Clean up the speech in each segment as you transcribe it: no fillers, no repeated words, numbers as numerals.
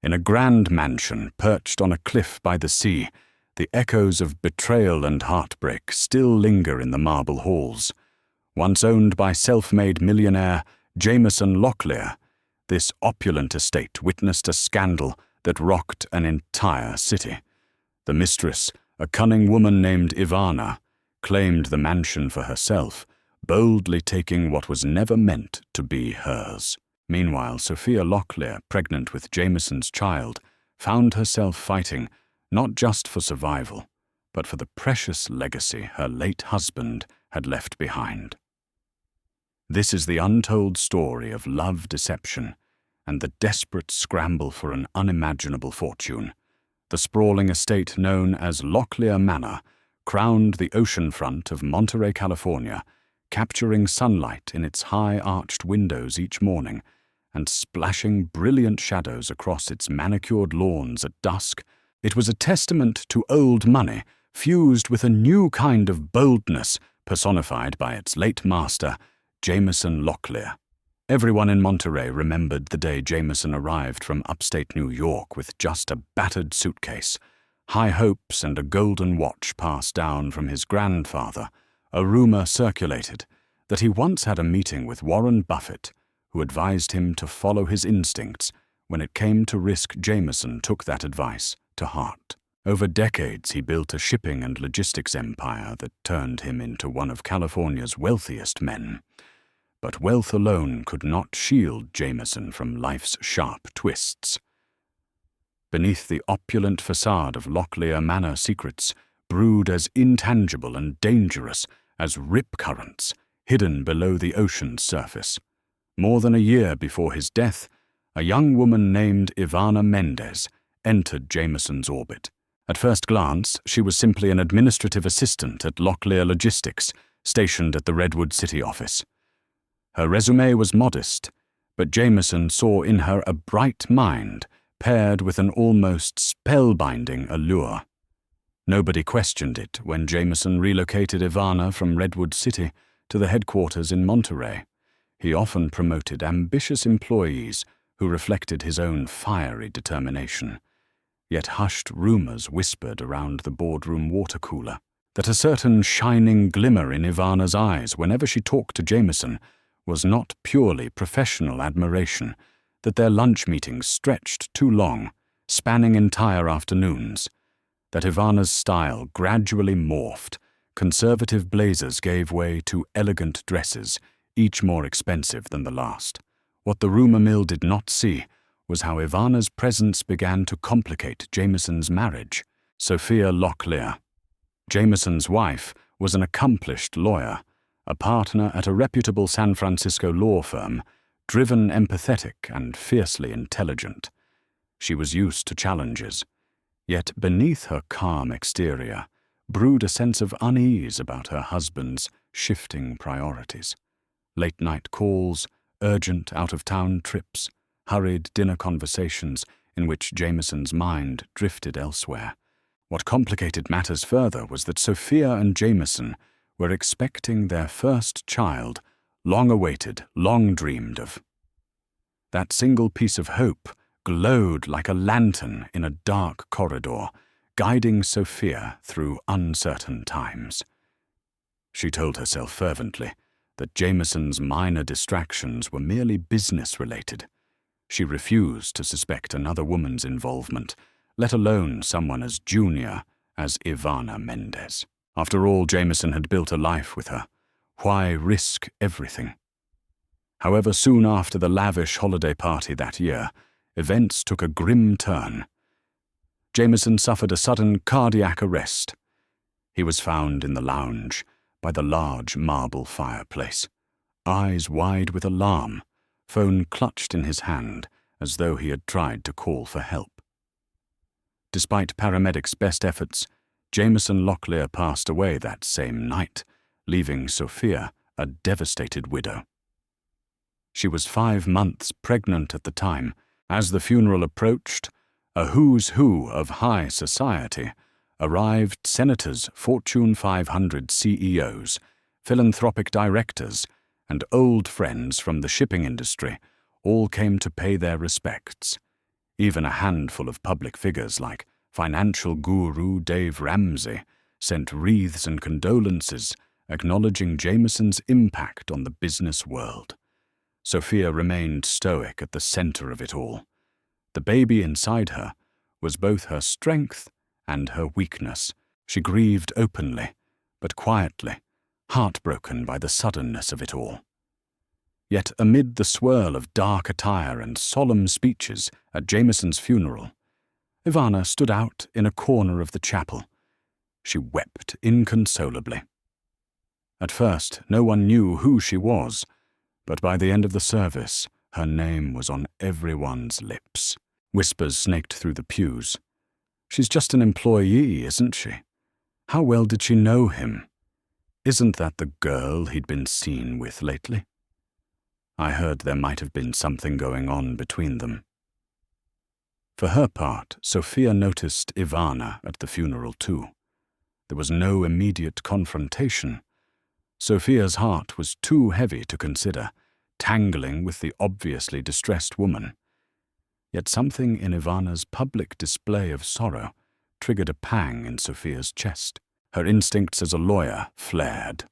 In a grand mansion perched on a cliff by the sea, the echoes of betrayal and heartbreak still linger in the marble halls. Once owned by self-made millionaire Jameson Locklear, this opulent estate witnessed a scandal that rocked an entire city. The mistress, a cunning woman named Ivana, claimed the mansion for herself, boldly taking what was never meant to be hers. Meanwhile, Sophia Locklear, pregnant with Jameson's child, found herself fighting not just for survival, but for the precious legacy her late husband had left behind. This is the untold story of love deception and the desperate scramble for an unimaginable fortune. The sprawling estate known as Locklear Manor crowned the oceanfront of Monterey, California, capturing sunlight in its high-arched windows each morning and splashing brilliant shadows across its manicured lawns at dusk. It was a testament to old money fused with a new kind of boldness personified by its late master, Jameson Locklear. Everyone in Monterey remembered the day Jameson arrived from upstate New York with just a battered suitcase, high hopes and a golden watch passed down from his grandfather. A rumor circulated that he once had a meeting with Warren Buffett, who advised him to follow his instincts. When it came to risk, Jameson took that advice to heart. Over decades, he built a shipping and logistics empire that turned him into one of California's wealthiest men. But wealth alone could not shield Jameson from life's sharp twists. Beneath the opulent facade of Locklear Manor, secrets brewed as intangible and dangerous as rip currents hidden below the ocean's surface. More than a year before his death, a young woman named Ivana Mendez entered Jameson's orbit. At first glance, she was simply an administrative assistant at Locklear Logistics, stationed at the Redwood City office. Her resume was modest, but Jameson saw in her a bright mind paired with an almost spellbinding allure. Nobody questioned it when Jameson relocated Ivana from Redwood City to the headquarters in Monterey. He often promoted ambitious employees who reflected his own fiery determination. Yet hushed rumors whispered around the boardroom water cooler that a certain shining glimmer in Ivana's eyes whenever she talked to Jameson was not purely professional admiration, that their lunch meetings stretched too long, spanning entire afternoons, that Ivana's style gradually morphed. Conservative blazers gave way to elegant dresses, each more expensive than the last. What the rumor mill did not see was how Ivana's presence began to complicate Jameson's marriage. Sophia Locklear, Jameson's wife, was an accomplished lawyer, a partner at a reputable San Francisco law firm, driven, empathetic, and fiercely intelligent. She was used to challenges, yet beneath her calm exterior brewed a sense of unease about her husband's shifting priorities. Late-night calls, urgent out-of-town trips, hurried dinner conversations in which Jameson's mind drifted elsewhere. What complicated matters further was that Sophia and Jameson were expecting their first child, long awaited, long dreamed of. That single piece of hope glowed like a lantern in a dark corridor, guiding Sophia through uncertain times. She told herself fervently that Jameson's minor distractions were merely business-related. She refused to suspect another woman's involvement, let alone someone as junior as Ivana Mendez. After all, Jameson had built a life with her. Why risk everything? However, soon after the lavish holiday party that year, events took a grim turn. Jameson suffered a sudden cardiac arrest. He was found in the lounge by the large marble fireplace, eyes wide with alarm, phone clutched in his hand as though he had tried to call for help. Despite paramedics' best efforts, Jameson Locklear passed away that same night, leaving Sophia a devastated widow. She was 5 months pregnant at the time. As the funeral approached, a who's who of high society arrived: senators, Fortune 500 CEOs, philanthropic directors, and old friends from the shipping industry all came to pay their respects. Even a handful of public figures like financial guru Dave Ramsey sent wreaths and condolences acknowledging Jameson's impact on the business world. Sophia remained stoic at the center of it all. The baby inside her was both her strength and her weakness. She grieved openly, but quietly, heartbroken by the suddenness of it all. Yet amid the swirl of dark attire and solemn speeches at Jameson's funeral, Ivana stood out in a corner of the chapel. She wept inconsolably. At first, no one knew who she was, but by the end of the service, her name was on everyone's lips. Whispers snaked through the pews. "She's just an employee, isn't she? How well did she know him? Isn't that the girl he'd been seen with lately?" I heard there might have been something going on between them. For her part, Sophia noticed Ivana at the funeral too. There was no immediate confrontation. Sophia's heart was too heavy to consider, tangling with the obviously distressed woman. Yet something in Ivana's public display of sorrow triggered a pang in Sophia's chest. Her instincts as a lawyer flared.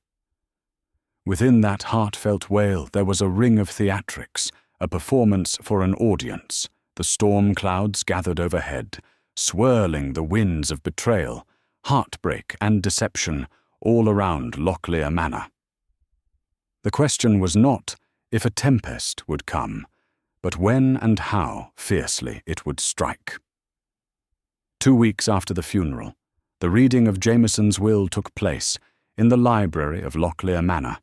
Within that heartfelt wail there was a ring of theatrics, a performance for an audience. The storm clouds gathered overhead, swirling the winds of betrayal, heartbreak and deception all around Locklear Manor. The question was not if a tempest would come, but when and how fiercely it would strike. 2 weeks after the funeral, the reading of Jameson's will took place in the library of Locklear Manor.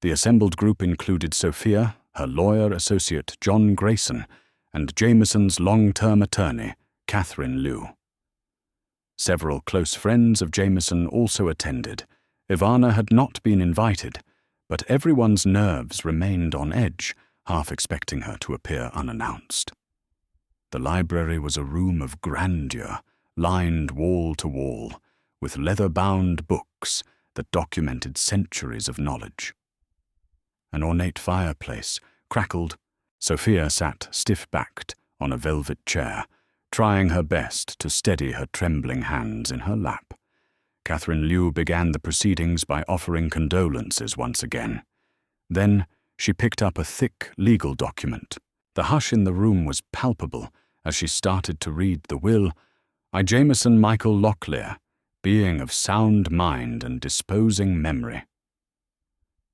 The assembled group included Sophia, her lawyer associate John Grayson, and Jameson's long-term attorney, Catherine Liu. Several close friends of Jameson also attended. Ivana had not been invited, but everyone's nerves remained on edge, half expecting her to appear unannounced. The library was a room of grandeur, lined wall to wall, with leather-bound books that documented centuries of knowledge. An ornate fireplace crackled. Sophia sat stiff-backed on a velvet chair, trying her best to steady her trembling hands in her lap. Catherine Liu began the proceedings by offering condolences once again. Then she picked up a thick legal document. The hush in the room was palpable as she started to read the will. "I, Jameson Michael Locklear, being of sound mind and disposing memory,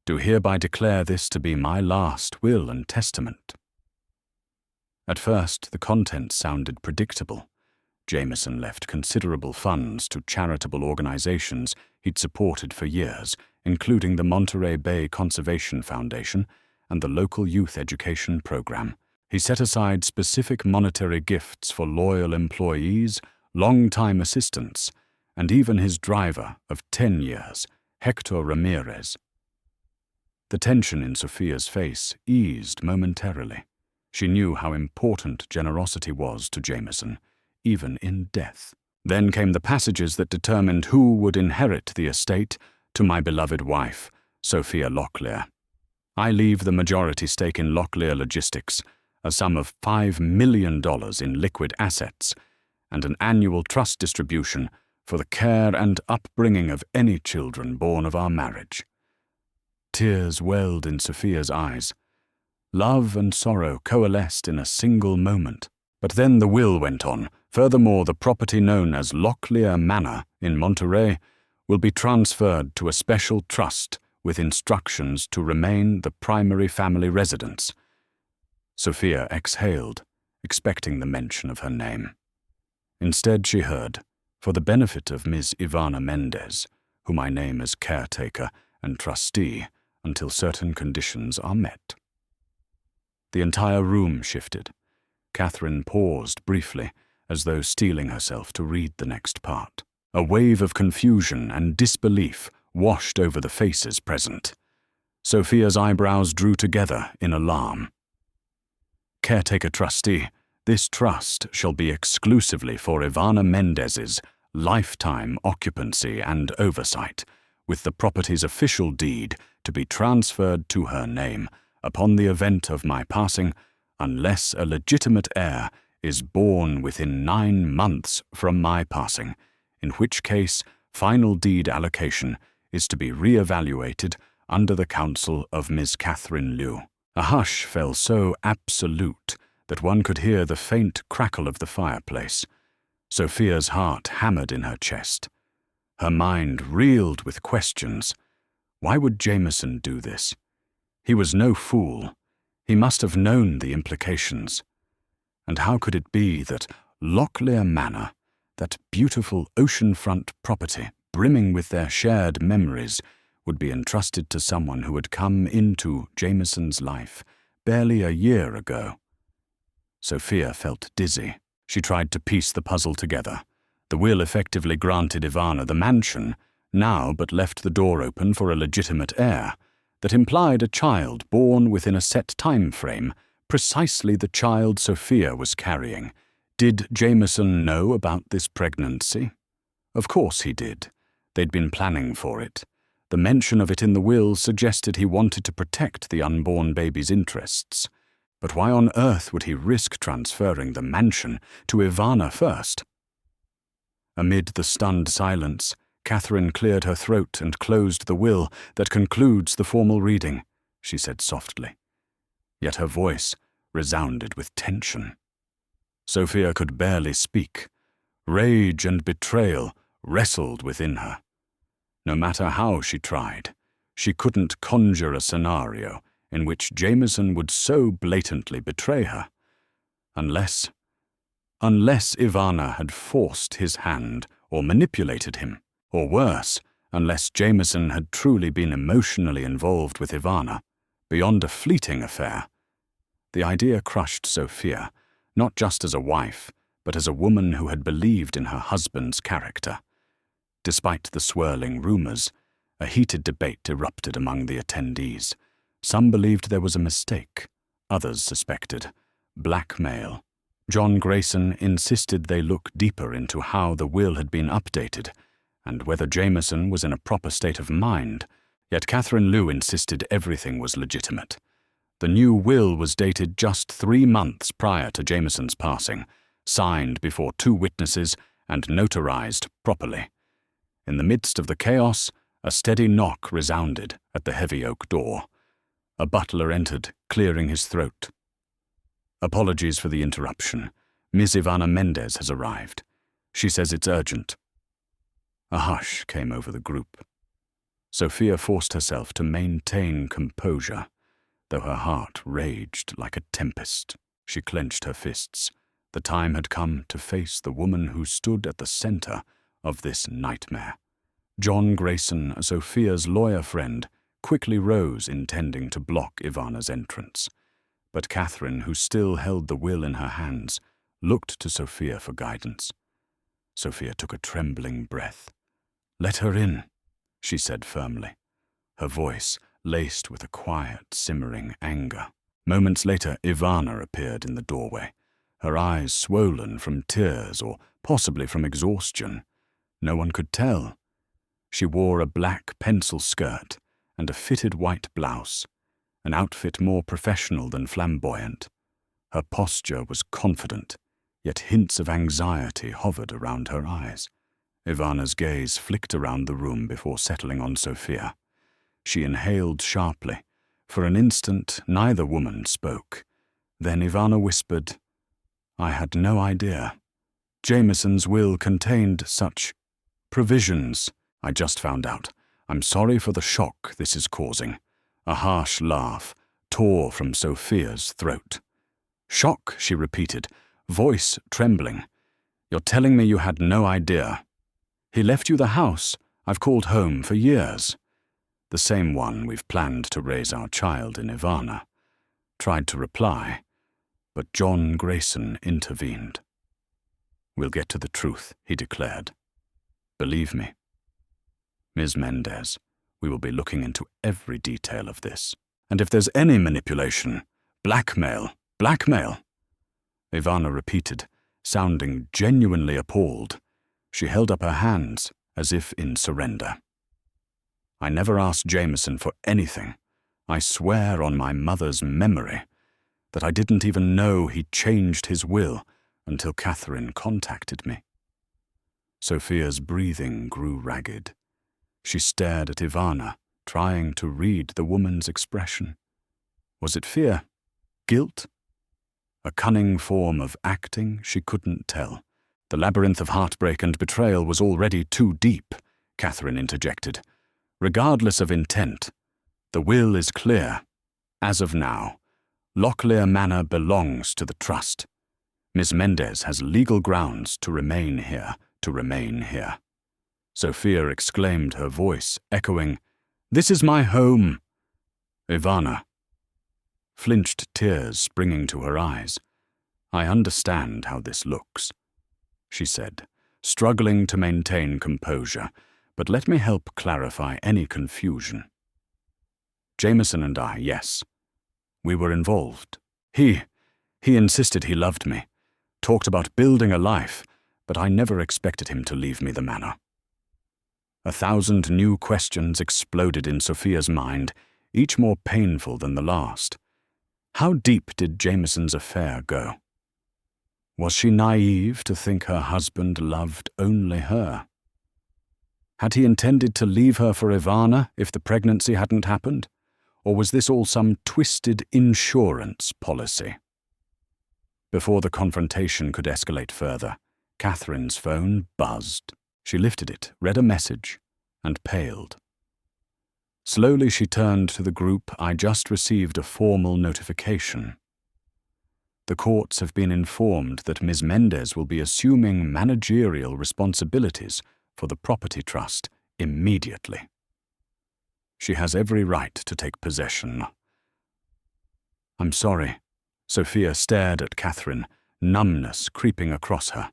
do hereby declare this to be my last will and testament." At first, the contents sounded predictable. Jameson left considerable funds to charitable organizations he'd supported for years, including the Monterey Bay Conservation Foundation and the local youth education program. He set aside specific monetary gifts for loyal employees, long-time assistants, and even his driver of 10 years, Hector Ramirez. The tension in Sophia's face eased momentarily. She knew how important generosity was to Jameson, even in death. Then came the passages that determined who would inherit the estate. "To my beloved wife, Sophia Locklear, I leave the majority stake in Locklear Logistics, a sum of $5 million in liquid assets, and an annual trust distribution for the care and upbringing of any children born of our marriage." Tears welled in Sophia's eyes. Love and sorrow coalesced in a single moment. But then the will went on. "Furthermore, the property known as Locklear Manor in Monterey will be transferred to a special trust with instructions to remain the primary family residence." Sophia exhaled, expecting the mention of her name. Instead she heard, "For the benefit of Ms. Ivana Mendez, whom I name as caretaker and trustee until certain conditions are met." The entire room shifted. Catherine paused briefly, as though steeling herself to read the next part. A wave of confusion and disbelief washed over the faces present. Sophia's eyebrows drew together in alarm. "Caretaker trustee, this trust shall be exclusively for Ivana Mendez's lifetime occupancy and oversight, with the property's official deed to be transferred to her name upon the event of my passing, unless a legitimate heir is born within 9 months from my passing, in which case final deed allocation is to be re-evaluated under the counsel of Miss Catherine Liu. A hush fell so absolute that one could hear the faint crackle of the fireplace. Sophia's heart hammered in her chest. Her mind reeled with questions. Why would Jameson do this? He was no fool. He must have known the implications. And how could it be that Locklear Manor, that beautiful oceanfront property brimming with their shared memories, would be entrusted to someone who had come into Jameson's life barely a year ago? Sophia felt dizzy. She tried to piece the puzzle together. The will effectively granted Ivana the mansion, now but left the door open for a legitimate heir, that implied a child born within a set time frame, precisely the child Sophia was carrying. Did Jameson know about this pregnancy? Of course he did. They'd been planning for it. The mention of it in the will suggested he wanted to protect the unborn baby's interests. But why on earth would he risk transferring the mansion to Ivana first? Amid the stunned silence, Catherine cleared her throat and closed the will that concludes the formal reading, she said softly. Yet her voice resounded with tension. Sophia could barely speak. Rage and betrayal wrestled within her. No matter how she tried, she couldn't conjure a scenario in which Jameson would so blatantly betray her. Unless Ivana had forced his hand or manipulated him. Or worse, unless Jameson had truly been emotionally involved with Ivana, beyond a fleeting affair. The idea crushed Sophia, not just as a wife, but as a woman who had believed in her husband's character. Despite the swirling rumors, a heated debate erupted among the attendees. Some believed there was a mistake. Others suspected blackmail. John Grayson insisted they look deeper into how the will had been updated, and whether Jameson was in a proper state of mind, yet Catherine Liu insisted everything was legitimate. The new will was dated just 3 months prior to Jameson's passing, signed before 2 witnesses and notarized properly. In the midst of the chaos, a steady knock resounded at the heavy oak door. A butler entered, clearing his throat. Apologies for the interruption. Miss Ivana Mendez has arrived. She says it's urgent. A hush came over the group. Sophia forced herself to maintain composure, though her heart raged like a tempest. She clenched her fists. The time had come to face the woman who stood at the center of this nightmare. John Grayson, Sophia's lawyer friend, quickly rose, intending to block Ivana's entrance. But Catherine, who still held the will in her hands, looked to Sophia for guidance. Sophia took a trembling breath. "Let her in," she said firmly, her voice laced with a quiet, simmering anger. Moments later, Ivana appeared in the doorway, her eyes swollen from tears or possibly from exhaustion. No one could tell. She wore a black pencil skirt and a fitted white blouse, an outfit more professional than flamboyant. Her posture was confident, yet hints of anxiety hovered around her eyes. Ivana's gaze flicked around the room before settling on Sophia. She inhaled sharply. For an instant, neither woman spoke. Then Ivana whispered, "I had no idea. Jameson's will contained such provisions. I just found out. I'm sorry for the shock this is causing." A harsh laugh tore from Sophia's throat. "Shock," she repeated, voice trembling. "You're telling me you had no idea? He left you the house I've called home for years. The same one we've planned to raise our child in Ivana." Tried to reply, but John Grayson intervened. "We'll get to the truth," he declared. "Believe me. Ms. Mendez, we will be looking into every detail of this. And if there's any manipulation, blackmail, blackmail," Ivana repeated, sounding genuinely appalled. She held up her hands as if in surrender. "I never asked Jameson for anything. I swear on my mother's memory that I didn't even know he changed his will until Catherine contacted me. Sophia's breathing grew ragged. She stared at Ivana, trying to read the woman's expression. Was it fear? Guilt? A cunning form of acting? She couldn't tell. The labyrinth of heartbreak and betrayal was already too deep, Catherine interjected. Regardless of intent, the will is clear. As of now, Locklear Manor belongs to the Trust. Miss Mendez has legal grounds to remain here, Sophia exclaimed, her voice echoing, "This is my home!" Ivana flinched, tears springing to her eyes. "I understand how this looks," she said, struggling to maintain composure, "but let me help clarify any confusion. Jameson and I, yes, we were involved. He insisted he loved me, talked about building a life, but I never expected him to leave me the manor." 1,000 new questions exploded in Sophia's mind, each more painful than the last. How deep did Jameson's affair go? Was she naive to think her husband loved only her? Had he intended to leave her for Ivana if the pregnancy hadn't happened? Or was this all some twisted insurance policy? Before the confrontation could escalate further, Catherine's phone buzzed. She lifted it, read a message, and paled. Slowly she turned to the group. "I just received a formal notification. The courts have been informed that Ms. Mendez will be assuming managerial responsibilities for the property trust immediately. She has every right to take possession." "I'm sorry." Sophia stared at Catherine, numbness creeping across her.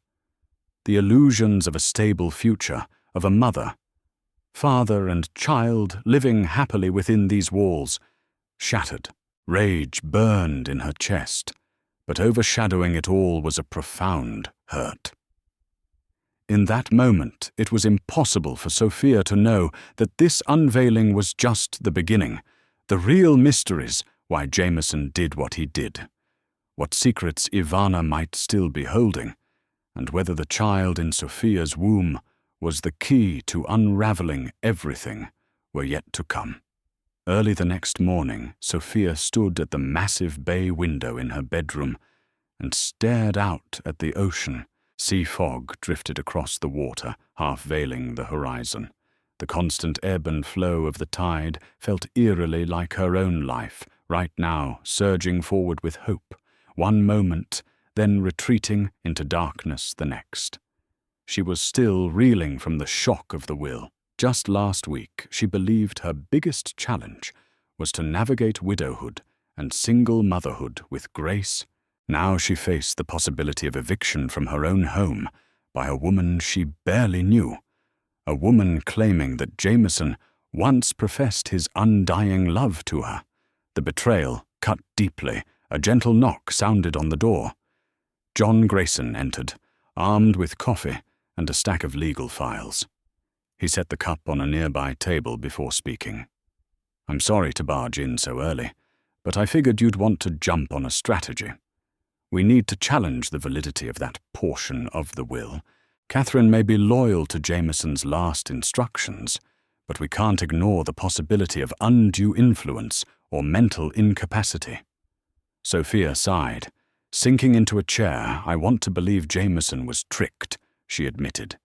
The illusions of a stable future, of a mother, father and child living happily within these walls, shattered. Rage burned in her chest, but overshadowing it all was a profound hurt. In that moment, it was impossible for Sophia to know that this unveiling was just the beginning, the real mysteries why Jameson did what he did, what secrets Ivana might still be holding, and whether the child in Sophia's womb was the key to unraveling everything were yet to come. Early the next morning, Sophia stood at the massive bay window in her bedroom and stared out at the ocean. Sea fog drifted across the water, half veiling the horizon. The constant ebb and flow of the tide felt eerily like her own life, right now surging forward with hope, one moment, then retreating into darkness the next. She was still reeling from the shock of the will. Just last week, she believed her biggest challenge was to navigate widowhood and single motherhood with grace. Now she faced the possibility of eviction from her own home by a woman she barely knew, a woman claiming that Jameson once professed his undying love to her. The betrayal cut deeply. A gentle knock sounded on the door. John Grayson entered, armed with coffee and a stack of legal files. He set the cup on a nearby table before speaking. "I'm sorry to barge in so early, but I figured you'd want to jump on a strategy. We need to challenge the validity of that portion of the will. Catherine may be loyal to Jameson's last instructions, but we can't ignore the possibility of undue influence or mental incapacity." Sophia sighed. "Sinking into a chair, I want to believe Jameson was tricked," she admitted.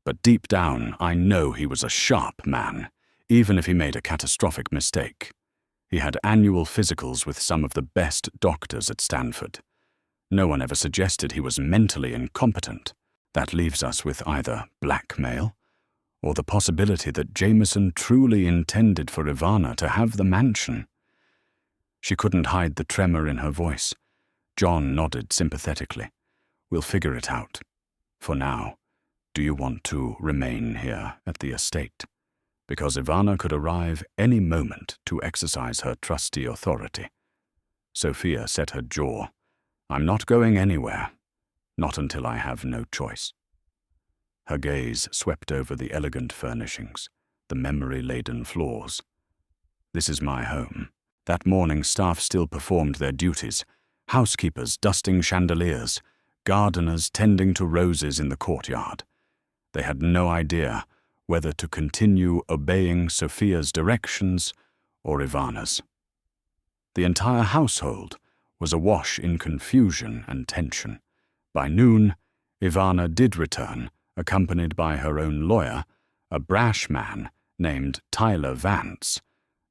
"But deep down, I know he was a sharp man, even if he made a catastrophic mistake. He had annual physicals with some of the best doctors at Stanford. No one ever suggested he was mentally incompetent. That leaves us with either blackmail or the possibility that Jameson truly intended for Ivana to have the mansion." She couldn't hide the tremor in her voice. John nodded sympathetically. "We'll figure it out. For now, do you want to remain here at the estate? Because Ivana could arrive any moment to exercise her trustee authority." Sophia set her jaw. "I'm not going anywhere. Not until I have no choice." Her gaze swept over the elegant furnishings, the memory-laden floors. "This is my home." That morning, staff still performed their duties. Housekeepers dusting chandeliers, gardeners tending to roses in the courtyard. They had no idea whether to continue obeying Sophia's directions or Ivana's. The entire household was awash in confusion and tension. By noon, Ivana did return, accompanied by her own lawyer, a brash man named Tyler Vance,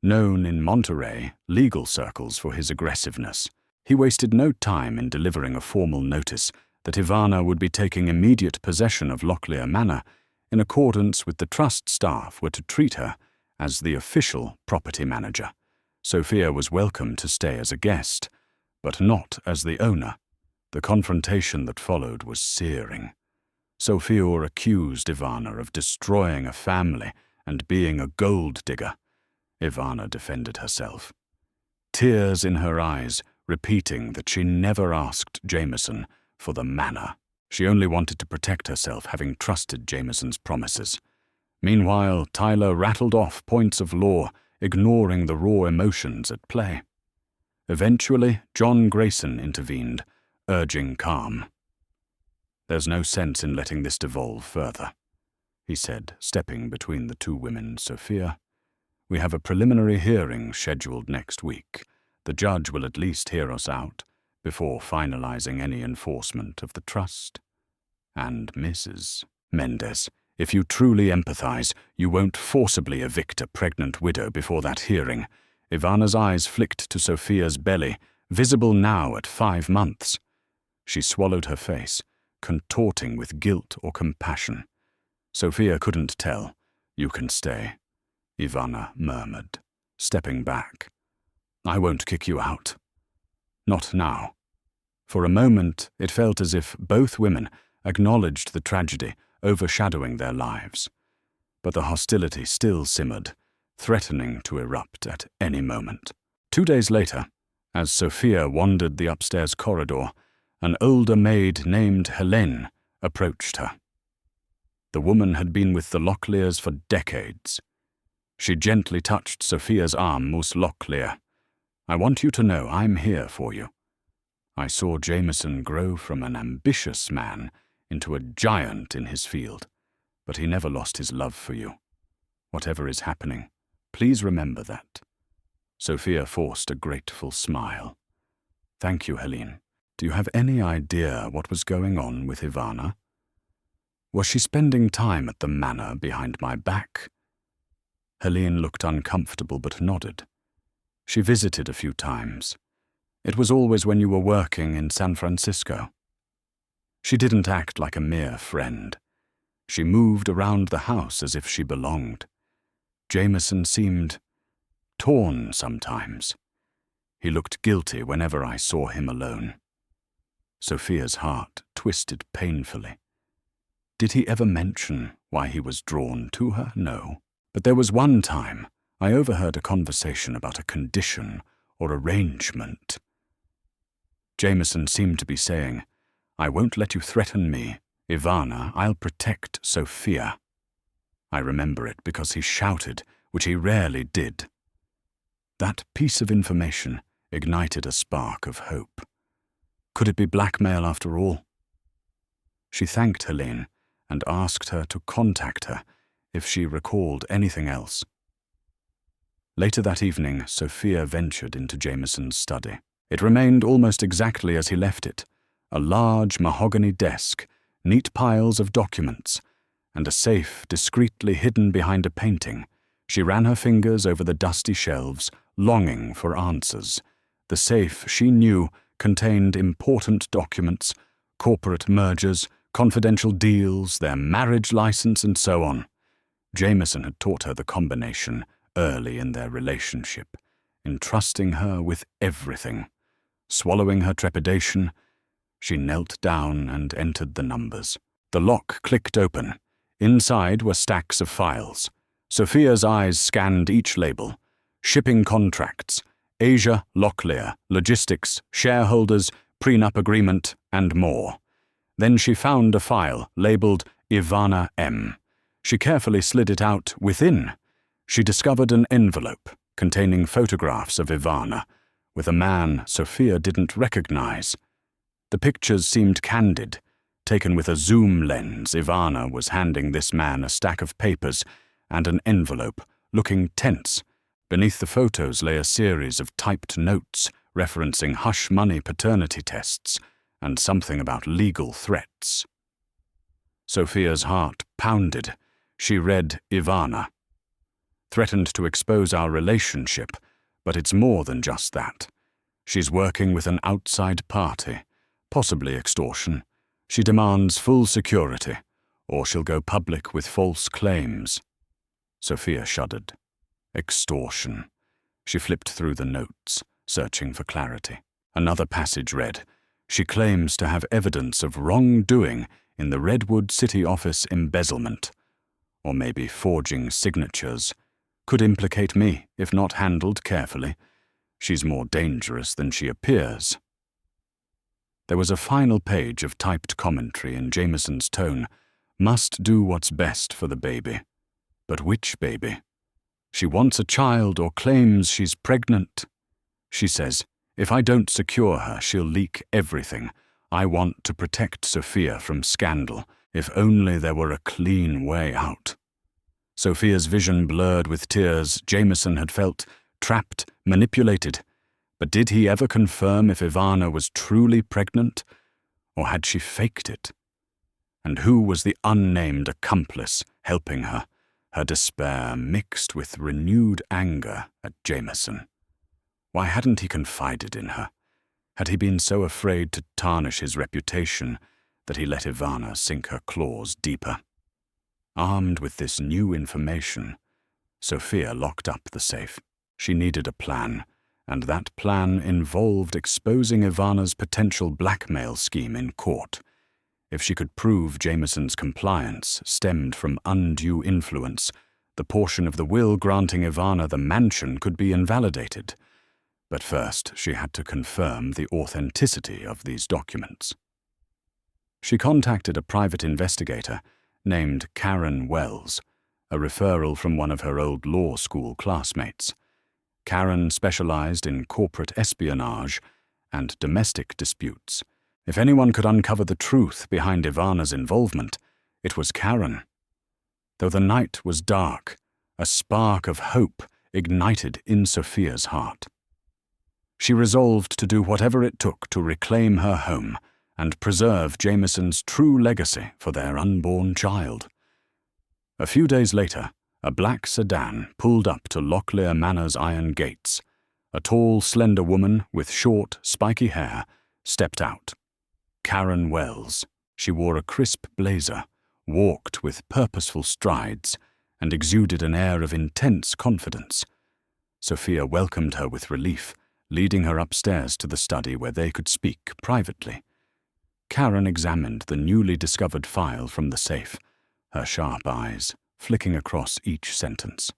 known in Monterey legal circles for his aggressiveness. He wasted no time in delivering a formal notice that Ivana would be taking immediate possession of Locklear Manor, in accordance with the trust staff were to treat her as the official property manager. Sophia was welcome to stay as a guest, but not as the owner. The confrontation that followed was searing. Sophia accused Ivana of destroying a family and being a gold digger. Ivana defended herself, tears in her eyes, repeating that she never asked Jameson for the manor. She only wanted to protect herself, having trusted Jameson's promises. Meanwhile, Tyler rattled off points of law, ignoring the raw emotions at play. Eventually, John Grayson intervened, urging calm. "There's no sense in letting this devolve further," he said, stepping between the two women. "Sophia, we have a preliminary hearing scheduled next week. The judge will at least hear us out before finalizing any enforcement of the trust. And Mrs. Mendez, if you truly empathize, you won't forcibly evict a pregnant widow before that hearing." Ivana's eyes flicked to Sophia's belly, visible now at 5 months. She swallowed her face, contorting with guilt or compassion. Sophia couldn't tell. "You can stay," Ivana murmured, stepping back. "I won't kick you out. Not now." For a moment, it felt as if both women acknowledged the tragedy overshadowing their lives. But the hostility still simmered, threatening to erupt at any moment. 2 days later, as Sophia wandered the upstairs corridor, an older maid named Helene approached her. The woman had been with the Locklears for decades. She gently touched Sophia's arm. "Miss Locklear, I want you to know I'm here for you. I saw Jameson grow from an ambitious man into a giant in his field, but he never lost his love for you. Whatever is happening, please remember that." Sophia forced a grateful smile. "Thank you, Helene. Do you have any idea what was going on with Ivana? Was she spending time at the manor behind my back?" Helene looked uncomfortable but nodded. "She visited a few times. It was always when you were working in San Francisco. She didn't act like a mere friend. She moved around the house as if she belonged. Jameson seemed torn sometimes. He looked guilty whenever I saw him alone." Sophia's heart twisted painfully. Did he ever mention why he was drawn to her? No. But there was one time I overheard a conversation about a condition or arrangement. Jameson seemed to be saying, "I won't let you threaten me, Ivana. I'll protect Sophia." I remember it because he shouted, which he rarely did. That piece of information ignited a spark of hope. Could it be blackmail after all? She thanked Helene and asked her to contact her if she recalled anything else. Later that evening, Sophia ventured into Jameson's study. It remained almost exactly as he left it, a large mahogany desk, neat piles of documents, and a safe discreetly hidden behind a painting. She ran her fingers over the dusty shelves, longing for answers. The safe, she knew, contained important documents, corporate mergers, confidential deals, their marriage license, and so on. Jameson had taught her the combination early in their relationship, entrusting her with everything. Swallowing her trepidation, she knelt down and entered the numbers. The lock clicked open. Inside were stacks of files. Sophia's eyes scanned each label. Shipping contracts, Asia Locklear, logistics, shareholders, prenup agreement, and more. Then she found a file labeled Ivana M. She carefully slid it out. Within, she discovered an envelope containing photographs of Ivana with a man Sophia didn't recognize. The pictures seemed candid. Taken with a zoom lens, Ivana was handing this man a stack of papers and an envelope, looking tense. Beneath the photos lay a series of typed notes referencing hush-money paternity tests and something about legal threats. Sophia's heart pounded. She read Ivana. Threatened to expose our relationship, but it's more than just that. She's working with an outside party, possibly extortion. She demands full security, or she'll go public with false claims. Sophia shuddered. Extortion. She flipped through the notes, searching for clarity. Another passage read, "She claims to have evidence of wrongdoing in the Redwood City office embezzlement, or maybe forging signatures. Could implicate me if not handled carefully. She's more dangerous than she appears." There was a final page of typed commentary in Jameson's tone. "Must do what's best for the baby." But which baby? She wants a child or claims she's pregnant. She says, "If I don't secure her, she'll leak everything. I want to protect Sophia from scandal. If only there were a clean way out." Sophia's vision blurred with tears. Jameson had felt trapped, manipulated. But did he ever confirm if Ivana was truly pregnant, or had she faked it? And who was the unnamed accomplice helping her? Her despair mixed with renewed anger at Jameson. Why hadn't he confided in her? Had he been so afraid to tarnish his reputation that he let Ivana sink her claws deeper? Armed with this new information, Sophia locked up the safe. She needed a plan, and that plan involved exposing Ivana's potential blackmail scheme in court. If she could prove Jameson's compliance stemmed from undue influence, the portion of the will granting Ivana the mansion could be invalidated. But first, she had to confirm the authenticity of these documents. She contacted a private investigator named Karen Wells, a referral from one of her old law school classmates. Karen specialized in corporate espionage and domestic disputes. If anyone could uncover the truth behind Ivana's involvement, it was Karen. Though the night was dark, a spark of hope ignited in Sophia's heart. She resolved to do whatever it took to reclaim her home and preserve Jameson's true legacy for their unborn child. A few days later, a black sedan pulled up to Locklear Manor's iron gates. A tall, slender woman with short, spiky hair stepped out. Karen Wells. She wore a crisp blazer, walked with purposeful strides, and exuded an air of intense confidence. Sophia welcomed her with relief, leading her upstairs to the study where they could speak privately. Karen examined the newly discovered file from the safe, her sharp eyes flicking across each sentence.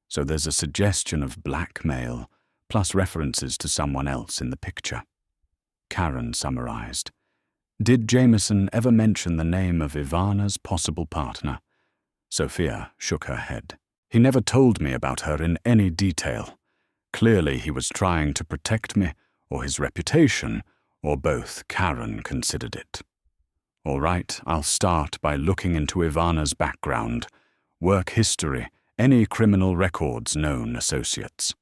So there's a suggestion of blackmail, plus references to someone else in the picture. Karen summarized. Did Jameson ever mention the name of Ivana's possible partner? Sophia shook her head. He never told me about her in any detail. Clearly he was trying to protect me, or his reputation, or both, Karen considered it. All right, I'll start by looking into Ivana's background, work history, any criminal records known associates.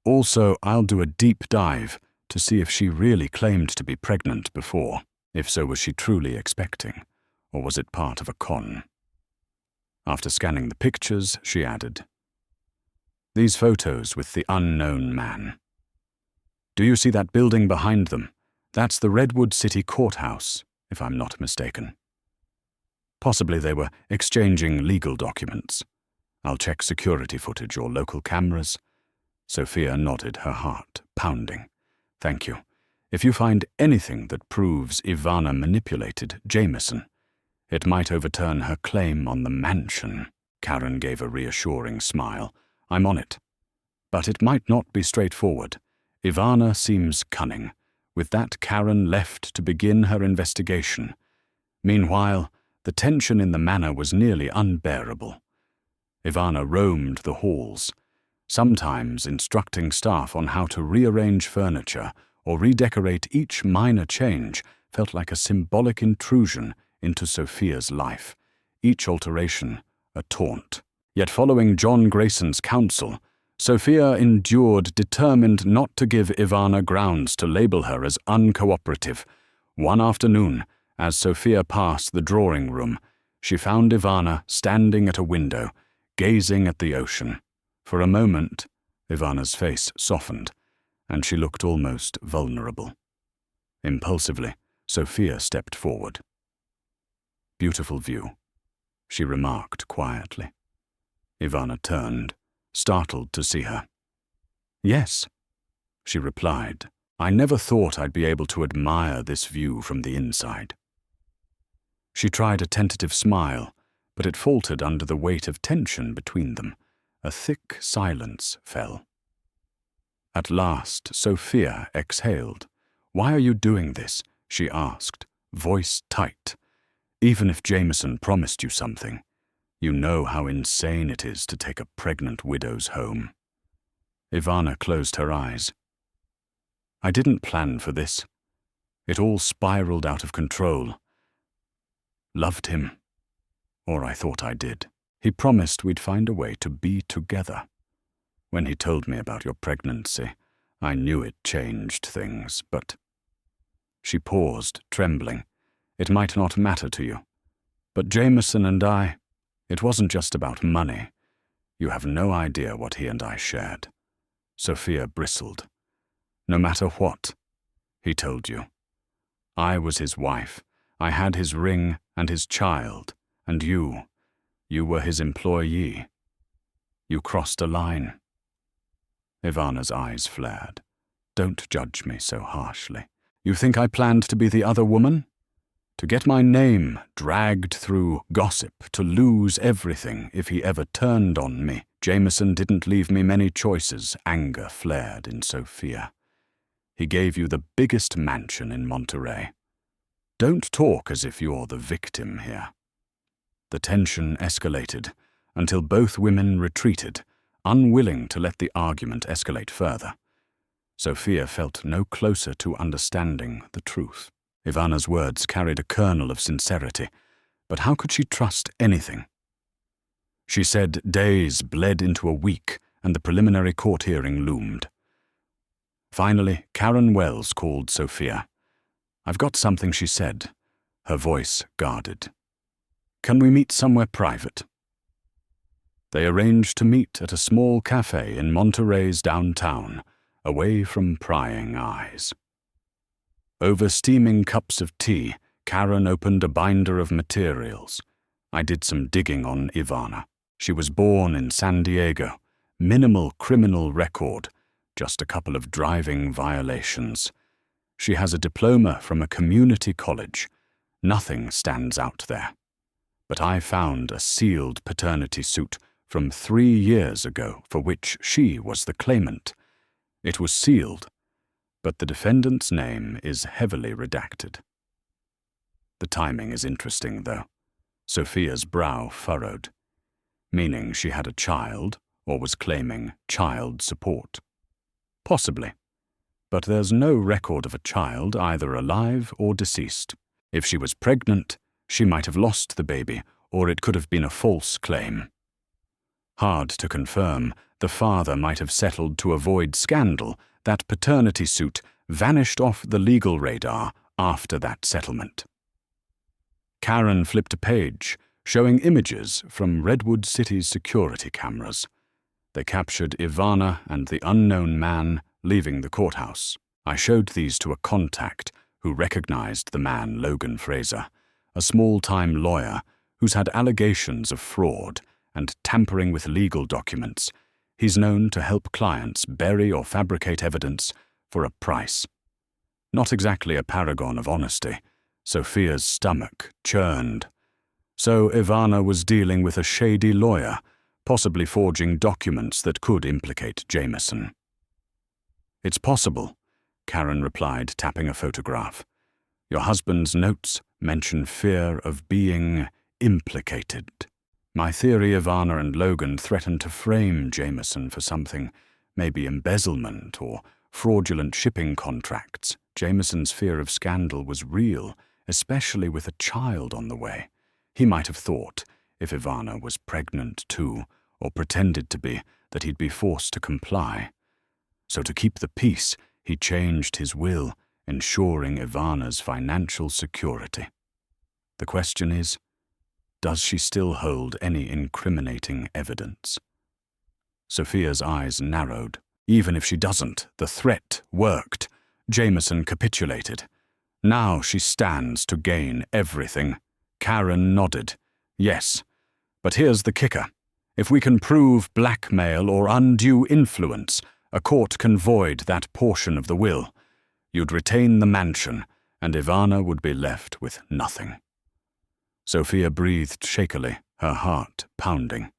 Also, I'll do a deep dive to see if she really claimed to be pregnant before. If so, was she truly expecting, or was it part of a con? After scanning the pictures, she added, "These photos with the unknown man. Do you see that building behind them? That's the Redwood City Courthouse, if I'm not mistaken. Possibly they were exchanging legal documents. I'll check security footage or local cameras." Sophia nodded, her heart pounding. "Thank you. If you find anything that proves Ivana manipulated Jameson, it might overturn her claim on the mansion." Karen gave a reassuring smile. "I'm on it. But it might not be straightforward. Ivana seems cunning. With that, Karen left to begin her investigation. Meanwhile, the tension in the manor was nearly unbearable. Ivana roamed the halls, sometimes instructing staff on how to rearrange furniture or redecorate each minor change felt like a symbolic intrusion into Sophia's life, each alteration a taunt. Yet following John Grayson's counsel, Sophia endured, determined not to give Ivana grounds to label her as uncooperative. One afternoon, as Sophia passed the drawing room, she found Ivana standing at a window, gazing at the ocean. For a moment, Ivana's face softened, and she looked almost vulnerable. Impulsively, Sophia stepped forward. "Beautiful view," she remarked quietly. Ivana turned, startled to see her. "Yes," she replied. "I never thought I'd be able to admire this view from the inside." She tried a tentative smile, but it faltered under the weight of tension between them. A thick silence fell. At last, Sophia exhaled. "Why are you doing this?" she asked, voice tight. "Even if Jameson promised you something, you know how insane it is to take a pregnant widow's home." Ivana closed her eyes. "I didn't plan for this. It all spiraled out of control. Loved him. Or I thought I did. He promised we'd find a way to be together. When he told me about your pregnancy, I knew it changed things, but—" She paused, trembling. "It might not matter to you. But Jameson and I, it wasn't just about money. You have no idea what he and I shared." Sophia bristled. "No matter what, he told you. I was his wife. I had his ring and his child, and you were his employee. You crossed a line." Ivana's eyes flared. "Don't judge me so harshly. You think I planned to be the other woman? To get my name dragged through gossip, to lose everything if he ever turned on me. Jameson didn't leave me many choices." Anger flared in Sophia. "He gave you the biggest mansion in Monterey. Don't talk as if you're the victim here." The tension escalated until both women retreated, unwilling to let the argument escalate further. Sophia felt no closer to understanding the truth. Ivana's words carried a kernel of sincerity, but how could she trust anything? She said days bled into a week, and the preliminary court hearing loomed. Finally, Karen Wells called Sophia. "I've got something," she said, her voice guarded. "Can we meet somewhere private?" They arranged to meet at a small cafe in Monterey's downtown, away from prying eyes. Over steaming cups of tea, Karen opened a binder of materials. I did some digging on Ivana. She was born in San Diego. Minimal criminal record, just a couple of driving violations. She has a diploma from a community college. Nothing stands out there. But I found a sealed paternity suit from 3 years ago for which she was the claimant. It was sealed, but the defendant's name is heavily redacted. The timing is interesting, though. Sophia's brow furrowed, meaning she had a child or was claiming child support. Possibly, but there's no record of a child either alive or deceased. If she was pregnant, she might have lost the baby, or it could have been a false claim. Hard to confirm, the father might have settled to avoid scandal. That paternity suit vanished off the legal radar after that settlement. Karen flipped a page, showing images from Redwood City's security cameras. They captured Ivana and the unknown man leaving the courthouse. I showed these to a contact who recognized the man, Logan Fraser, a small-time lawyer who's had allegations of fraud and tampering with legal documents. He's known to help clients bury or fabricate evidence for a price. Not exactly a paragon of honesty. Sophia's stomach churned. So Ivana was dealing with a shady lawyer, possibly forging documents that could implicate Jameson. "It's possible," Karen replied, tapping a photograph. "Your husband's notes mention fear of being implicated. My theory, Ivana and Logan threatened to frame Jameson for something, maybe embezzlement or fraudulent shipping contracts. Jameson's fear of scandal was real, especially with a child on the way. He might have thought, if Ivana was pregnant too, or pretended to be, that he'd be forced to comply. So to keep the peace, he changed his will, ensuring Ivana's financial security. The question is, does she still hold any incriminating evidence? Sophia's eyes narrowed. Even if she doesn't, the threat worked. Jameson capitulated. Now she stands to gain everything. Karen nodded. Yes, but here's the kicker. If we can prove blackmail or undue influence, a court can void that portion of the will. You'd retain the mansion, and Ivana would be left with nothing. Sophia breathed shakily, her heart pounding.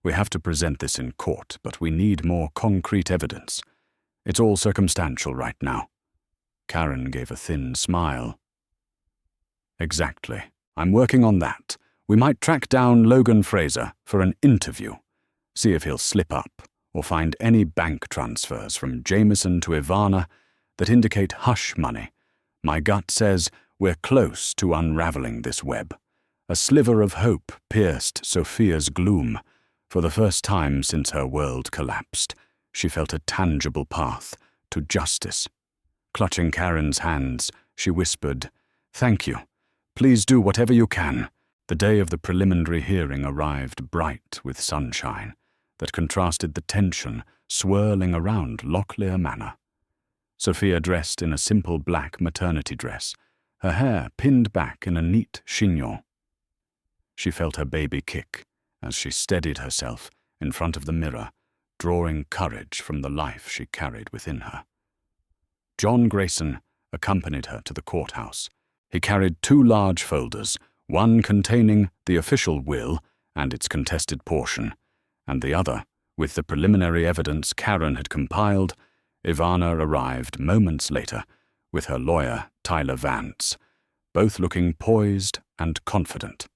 We have to present this in court, but we need more concrete evidence. It's all circumstantial right now. Karen gave a thin smile. Exactly. I'm working on that. We might track down Logan Fraser for an interview. See if he'll slip up, or find any bank transfers from Jameson to Ivana that indicate hush money. My gut says we're close to unraveling this web. A sliver of hope pierced Sophia's gloom. For the first time since her world collapsed, she felt a tangible path to justice. Clutching Karen's hands, she whispered, "Thank you. Please do whatever you can." The day of the preliminary hearing arrived bright with sunshine that contrasted the tension swirling around Locklear Manor. Sophia dressed in a simple black maternity dress, her hair pinned back in a neat chignon. She felt her baby kick as she steadied herself in front of the mirror, drawing courage from the life she carried within her. John Grayson accompanied her to the courthouse. He carried 2 large folders, one containing the official will and its contested portion, and the other, with the preliminary evidence Karen had compiled. Ivana arrived moments later with her lawyer, Tyler Vance, both looking poised and confident.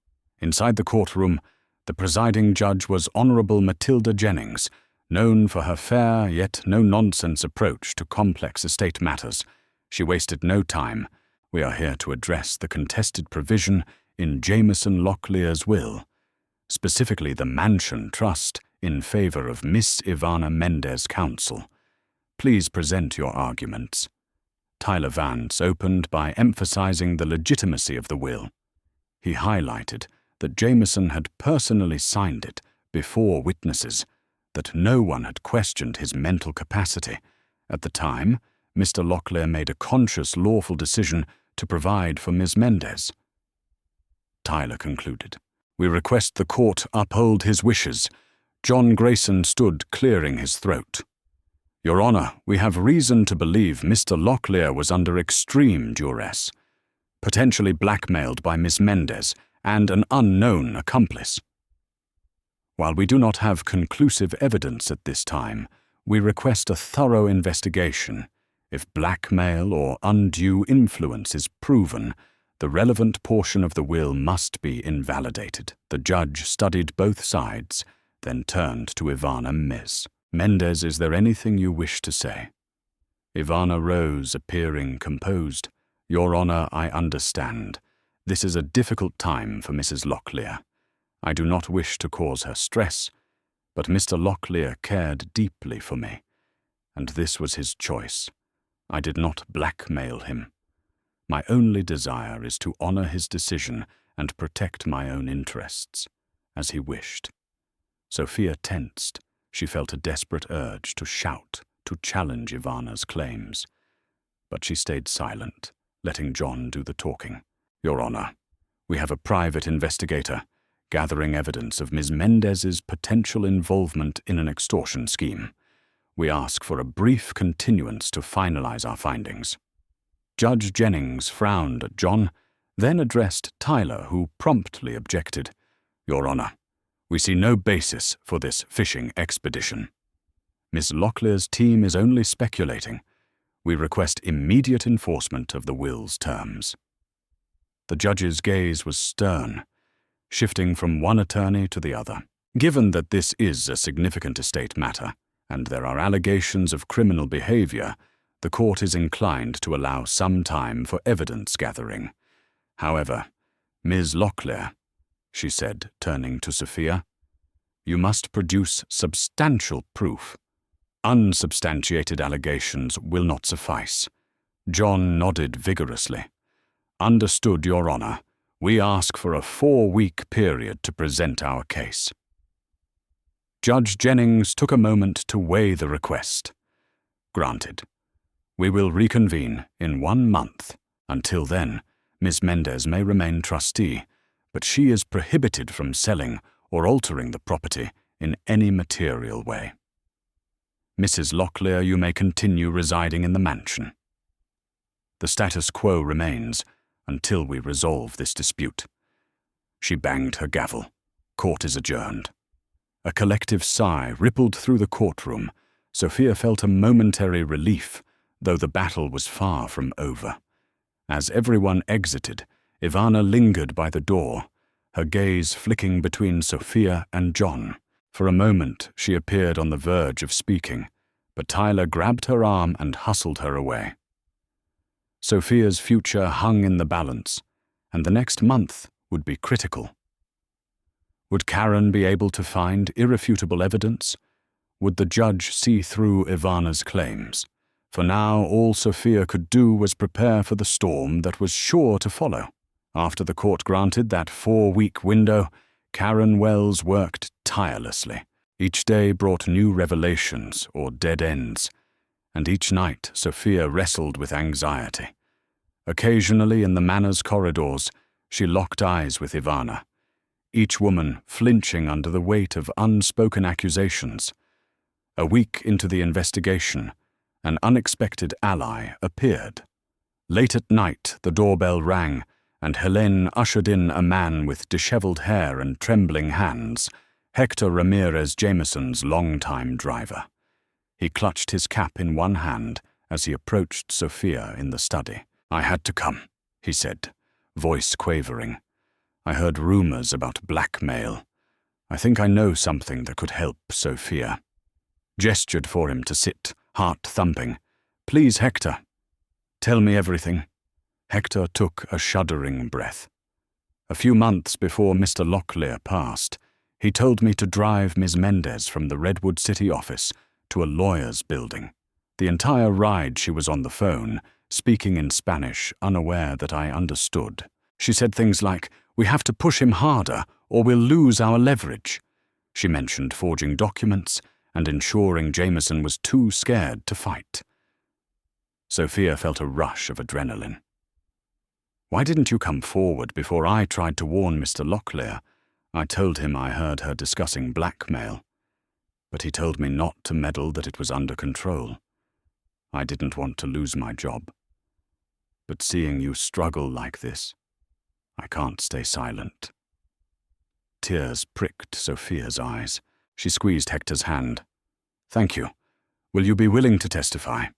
Inside the courtroom, the presiding judge was Honorable Matilda Jennings, known for her fair yet no-nonsense approach to complex estate matters. She wasted no time. We are here to address the contested provision in Jameson Locklear's will, specifically the mansion trust in favor of Miss Ivana Mendez counsel. Please present your arguments. Tyler Vance opened by emphasizing the legitimacy of the will. He highlighted that Jameson had personally signed it before witnesses, that no one had questioned his mental capacity. At the time, Mr. Locklear made a conscious, lawful decision to provide for Ms. Mendez. Tyler concluded. We request the court uphold his wishes. John Grayson stood clearing his throat. Your Honor, we have reason to believe Mr. Locklear was under extreme duress, potentially blackmailed by Miss Mendez and an unknown accomplice. While we do not have conclusive evidence at this time, we request a thorough investigation. If blackmail or undue influence is proven, the relevant portion of the will must be invalidated. The judge studied both sides, then turned to Ivana Ms. Mendez, is there anything you wish to say? Ivana rose, appearing composed. Your Honor, I understand. This is a difficult time for Mrs. Locklear. I do not wish to cause her stress, but Mr. Locklear cared deeply for me, and this was his choice. I did not blackmail him. My only desire is to honor his decision and protect my own interests, as he wished. Sophia tensed. She felt a desperate urge to shout, to challenge Ivana's claims. But she stayed silent, letting John do the talking. Your Honor, we have a private investigator gathering evidence of Ms. Mendez's potential involvement in an extortion scheme. We ask for a brief continuance to finalize our findings. Judge Jennings frowned at John, then addressed Tyler, who promptly objected. Your Honor, we see no basis for this fishing expedition. Miss Locklear's team is only speculating. We request immediate enforcement of the will's terms. The judge's gaze was stern, shifting from one attorney to the other. Given that this is a significant estate matter, and there are allegations of criminal behavior, the court is inclined to allow some time for evidence gathering. However, Ms. Locklear, she said, turning to Sophia, you must produce substantial proof. Unsubstantiated allegations will not suffice. John nodded vigorously. Understood, Your Honor. We ask for a 4-week period to present our case. Judge Jennings took a moment to weigh the request. Granted. We will reconvene in 1 month. Until then, Miss Mendez may remain trustee, but she is prohibited from selling or altering the property in any material way. Mrs. Locklear, you may continue residing in the mansion. The status quo remains until we resolve this dispute. She banged her gavel. Court is adjourned. A collective sigh rippled through the courtroom. Sophia felt a momentary relief, though the battle was far from over. As everyone exited, Ivana lingered by the door, her gaze flicking between Sophia and John. For a moment, she appeared on the verge of speaking, but Tyler grabbed her arm and hustled her away. Sophia's future hung in the balance, and the next month would be critical. Would Karen be able to find irrefutable evidence? Would the judge see through Ivana's claims? For now, all Sophia could do was prepare for the storm that was sure to follow. After the court granted that 4-week window, Karen Wells worked tirelessly. Each day brought new revelations or dead ends, and each night Sophia wrestled with anxiety. Occasionally in the manor's corridors, she locked eyes with Ivana, each woman flinching under the weight of unspoken accusations. A week into the investigation, an unexpected ally appeared. Late at night, the doorbell rang, and Helene ushered in a man with disheveled hair and trembling hands, Hector Ramirez Jameson's longtime driver. He clutched his cap in one hand as he approached Sophia in the study. I had to come, he said, voice quavering. I heard rumors about blackmail. I think I know something that could help Sophia. Gestured for him to sit, heart thumping. Please, Hector. Tell me everything. Hector took a shuddering breath. A few months before Mr. Locklear passed, he told me to drive Miss Mendez from the Redwood City office to a lawyer's building. The entire ride she was on the phone, speaking in Spanish, unaware that I understood. She said things like, "We have to push him harder or we'll lose our leverage." She mentioned forging documents and ensuring Jameson was too scared to fight. Sophia felt a rush of adrenaline. Why didn't you come forward before I tried to warn Mr. Locklear? I told him I heard her discussing blackmail, but he told me not to meddle, that it was under control. I didn't want to lose my job. But seeing you struggle like this, I can't stay silent. Tears pricked Sophia's eyes. She squeezed Hector's hand. Thank you. Will you be willing to testify?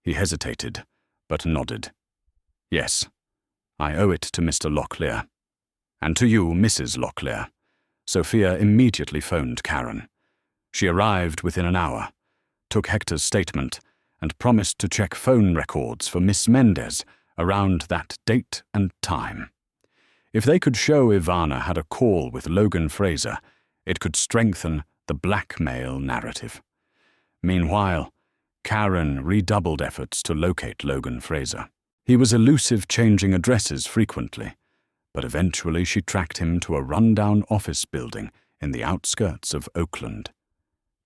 He hesitated, but nodded. Yes. I owe it to Mr. Locklear. And to you, Mrs. Locklear. Sophia immediately phoned Karen. She arrived within an hour, took Hector's statement, and promised to check phone records for Miss Mendez around that date and time. If they could show Ivana had a call with Logan Fraser, it could strengthen the blackmail narrative. Meanwhile, Karen redoubled efforts to locate Logan Fraser. He was elusive, changing addresses frequently, but eventually she tracked him to a rundown office building in the outskirts of Oakland.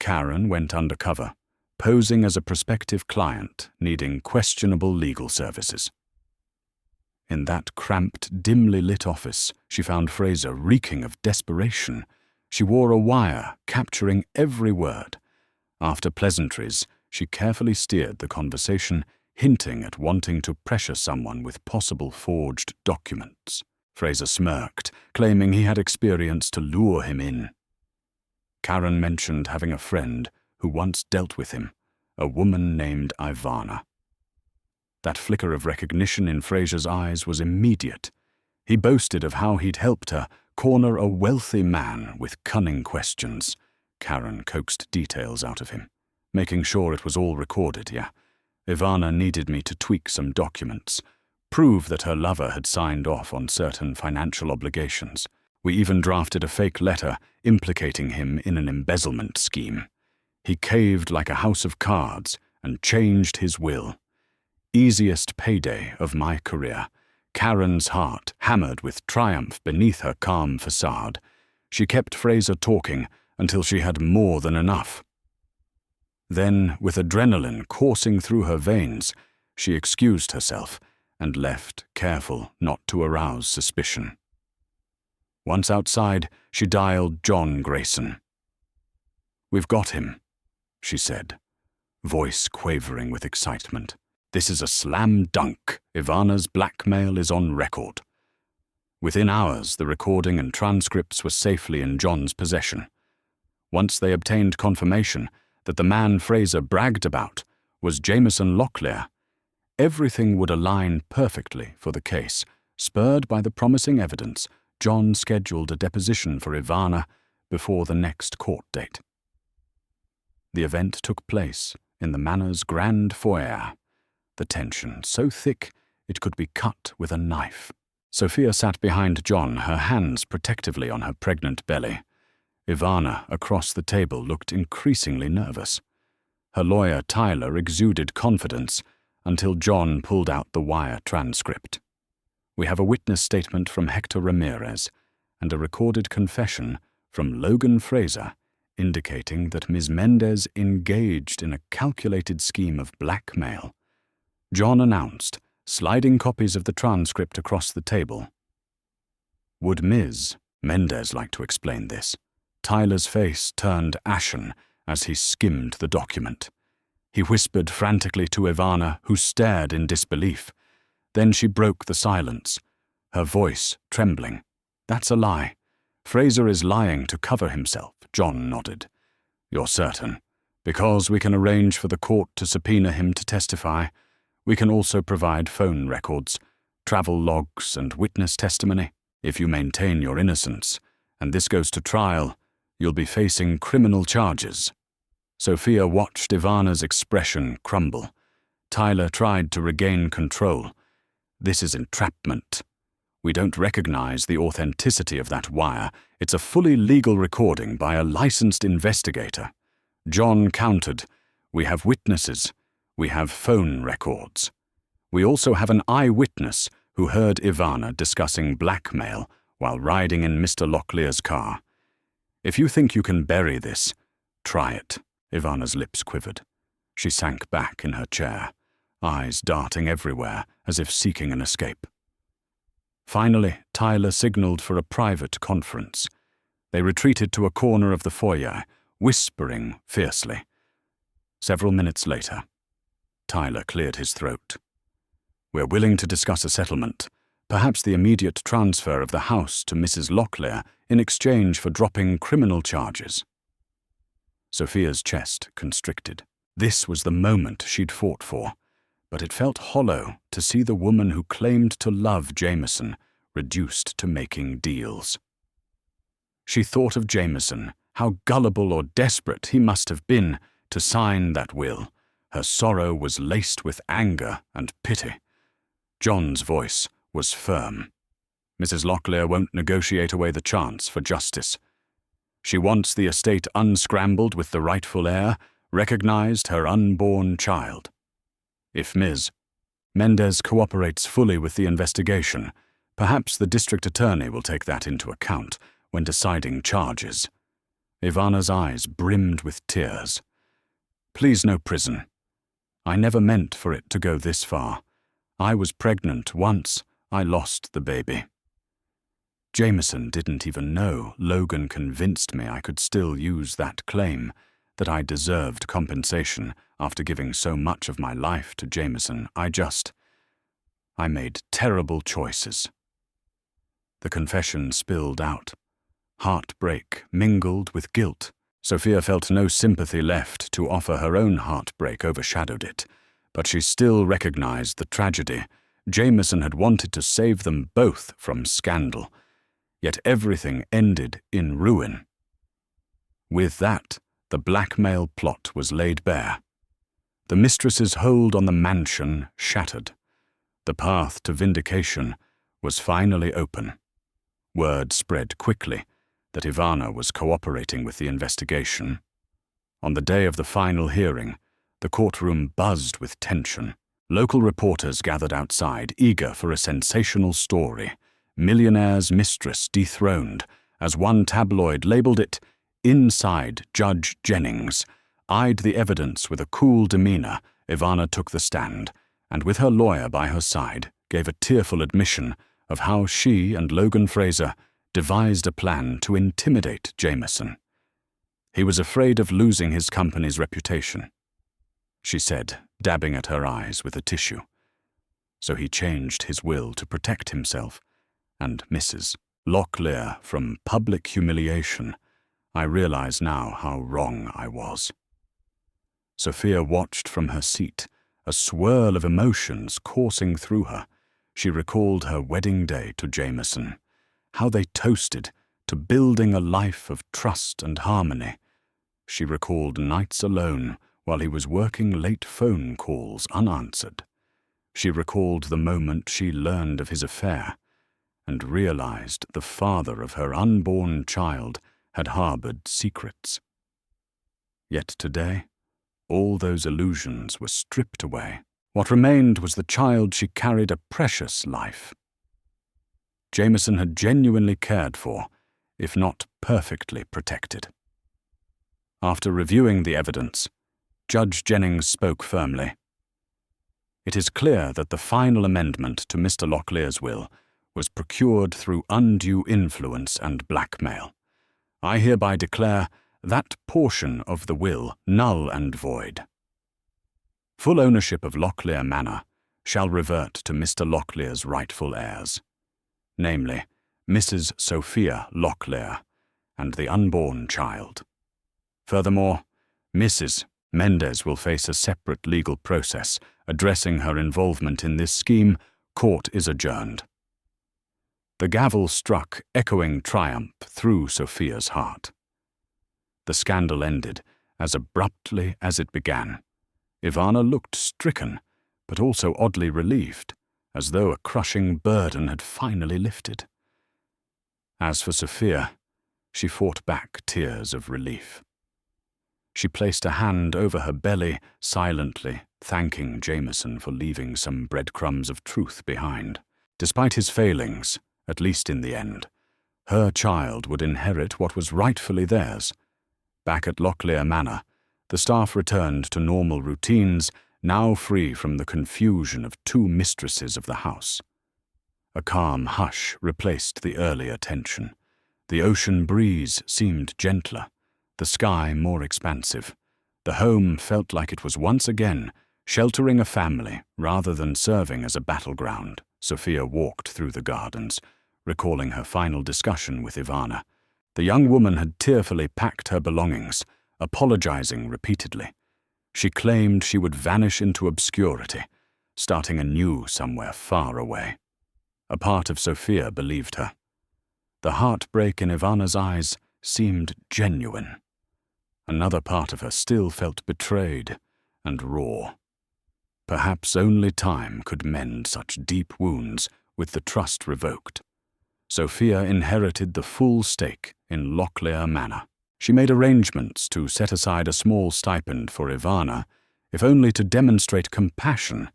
Karen went undercover, posing as a prospective client needing questionable legal services. In that cramped, dimly lit office, she found Fraser reeking of desperation. She wore a wire, capturing every word. After pleasantries, she carefully steered the conversation, hinting at wanting to pressure someone with possible forged documents. Fraser smirked, claiming he had experience to lure him in. Karen mentioned having a friend who once dealt with him, a woman named Ivana. That flicker of recognition in Fraser's eyes was immediate. He boasted of how he'd helped her corner a wealthy man with cunning questions. Karen coaxed details out of him. making sure it was all recorded, yeah. Ivana needed me to tweak some documents, prove that her lover had signed off on certain financial obligations. We even drafted a fake letter implicating him in an embezzlement scheme. He caved like a house of cards and changed his will. Easiest payday of my career. Karen's heart hammered with triumph beneath her calm facade. She kept Fraser talking until she had more than enough. Then, with adrenaline coursing through her veins, she excused herself and left, careful not to arouse suspicion. Once outside, she dialed John Grayson. "We've got him," she said, voice quavering with excitement. "This is a slam dunk. Ivana's blackmail is on record." Within hours, the recording and transcripts were safely in John's possession. Once they obtained confirmation that the man Fraser bragged about was Jameson Locklear, everything would align perfectly for the case. Spurred by the promising evidence, John scheduled a deposition for Ivana before the next court date. The event took place in the Manor's grand foyer, the tension so thick it could be cut with a knife. Sophia sat behind John, her hands protectively on her pregnant belly. Ivana, across the table, looked increasingly nervous. Her lawyer, Tyler, exuded confidence until John pulled out the wire transcript. "We have a witness statement from Hector Ramirez and a recorded confession from Logan Fraser indicating that Ms. Mendez engaged in a calculated scheme of blackmail," John announced, sliding copies of the transcript across the table. Would Ms. Mendez like to explain this? Tyler's face turned ashen as he skimmed the document. He whispered frantically to Ivana, who stared in disbelief. Then she broke the silence, her voice trembling. "That's a lie. Fraser is lying to cover himself," John nodded. "You're certain? Because we can arrange for the court to subpoena him to testify. We can also provide phone records, travel logs, and witness testimony. If you maintain your innocence, and this goes to trial, you'll be facing criminal charges." Sophia watched Ivana's expression crumble. Tyler tried to regain control. "This is entrapment. We don't recognize the authenticity of that wire. It's a fully legal recording by a licensed investigator." John countered, "We have witnesses. We have phone records. We also have an eyewitness who heard Ivana discussing blackmail while riding in Mr. Locklear's car. If you think you can bury this, try it." Ivana's lips quivered. She sank back in her chair, eyes darting everywhere as if seeking an escape. Finally, Tyler signaled for a private conference. They retreated to a corner of the foyer, whispering fiercely. Several minutes later, Tyler cleared his throat. "We're willing to discuss a settlement, perhaps the immediate transfer of the house to Mrs. Locklear in exchange for dropping criminal charges." Sophia's chest constricted. This was the moment she'd fought for, but it felt hollow to see the woman who claimed to love Jameson reduced to making deals. She thought of Jameson, how gullible or desperate he must have been to sign that will. Her sorrow was laced with anger and pity. John's voice was firm. "Mrs. Locklear won't negotiate away the chance for justice. She wants the estate unscrambled with the rightful heir, recognized her unborn child. If Ms. Mendez cooperates fully with the investigation, perhaps the district attorney will take that into account when deciding charges." Ivana's eyes brimmed with tears. "Please, no prison. I never meant for it to go this far. I was pregnant once. I lost the baby. Jameson didn't even know. Logan convinced me I could still use that claim, that I deserved compensation after giving so much of my life to Jameson. I made terrible choices." The confession spilled out. Heartbreak mingled with guilt. Sophia felt no sympathy left to offer. Her own heartbreak overshadowed it, but she still recognized the tragedy. Jameson had wanted to save them both from scandal, yet everything ended in ruin. With that, The blackmail plot was laid bare. The mistress's hold on the mansion shattered. The path to vindication was finally open. Word spread quickly that Ivana was cooperating with the investigation. On the day of the final hearing, the courtroom buzzed with tension. Local reporters gathered outside, eager for a sensational story. Millionaire's Mistress dethroned, as one tabloid labeled it, "Inside Judge Jennings." Eyed the evidence with a cool demeanor, Ivana took the stand, and with her lawyer by her side, gave a tearful admission of how she and Logan Fraser devised a plan to intimidate Jameson. He was afraid of losing his company's reputation, she said, dabbing at her eyes with a tissue. So he changed his will to protect himself and Mrs. Locklear from public humiliation. I realize now how wrong I was. Sophia watched from her seat, a swirl of emotions coursing through her. She recalled her wedding day to Jameson, how they toasted to building a life of trust and harmony. She recalled nights alone while he was working late phone calls unanswered. She recalled the moment she learned of his affair and realized the father of her unborn child had harbored secrets. Yet today, all those illusions were stripped away. What remained was the child she carried a precious life. Jameson had genuinely cared for, if not perfectly protected. After reviewing the evidence, Judge Jennings spoke firmly. It is clear that the final amendment to Mr. Locklear's will was procured through undue influence and blackmail. I hereby declare that portion of the will null and void. Full ownership of Locklear Manor shall revert to Mr. Locklear's rightful heirs, namely Mrs. Sophia Locklear and the unborn child. Furthermore, Mrs. Mendez will face a separate legal process addressing her involvement in this scheme. Court is adjourned. The gavel struck, echoing triumph through Sophia's heart. The scandal ended as abruptly as it began. Ivana looked stricken, but also oddly relieved, as though a crushing burden had finally lifted. As for Sophia, she fought back tears of relief. She placed a hand over her belly, silently thanking Jameson for leaving some breadcrumbs of truth behind. Despite his failings, at least in the end, her child would inherit what was rightfully theirs. Back at Locklear Manor, the staff returned to normal routines, now free from the confusion of two mistresses of the house. A calm hush replaced the earlier tension. The ocean breeze seemed gentler, the sky more expansive. The home felt like it was once again sheltering a family rather than serving as a battleground. Sophia walked through the gardens, recalling her final discussion with Ivana. The young woman had tearfully packed her belongings, apologizing repeatedly. She claimed she would vanish into obscurity, starting anew somewhere far away. A part of Sophia believed her. The heartbreak in Ivana's eyes seemed genuine. Another part of her still felt betrayed and raw. Perhaps only time could mend such deep wounds with the trust revoked. Sophia inherited the full stake in Locklear Manor. She made arrangements to set aside a small stipend for Ivana, if only to demonstrate compassion